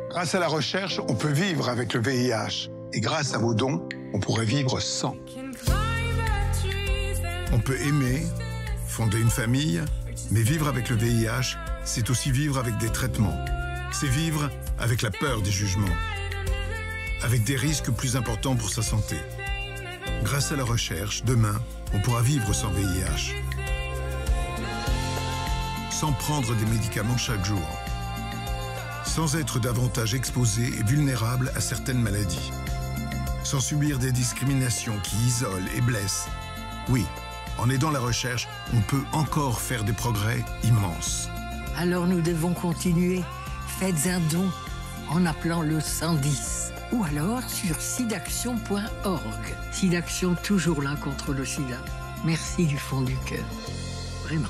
Grâce à la recherche, on peut vivre avec le VIH. Et grâce à vos dons, on pourrait vivre sans. On peut aimer, fonder une famille, mais vivre avec le VIH, c'est aussi vivre avec des traitements. C'est vivre avec la peur des jugements, avec des risques plus importants pour sa santé. Grâce à la recherche, demain, on pourra vivre sans VIH. Sans prendre des médicaments chaque jour. Sans être davantage exposé et vulnérable à certaines maladies. Sans subir des discriminations qui isolent et blessent. Oui, en aidant la recherche, on peut encore faire des progrès immenses. Alors nous devons continuer. Faites un don en appelant le 110 ou alors sur sidaction.org. Sidaction toujours là contre le sida. Merci du fond du cœur. Vraiment.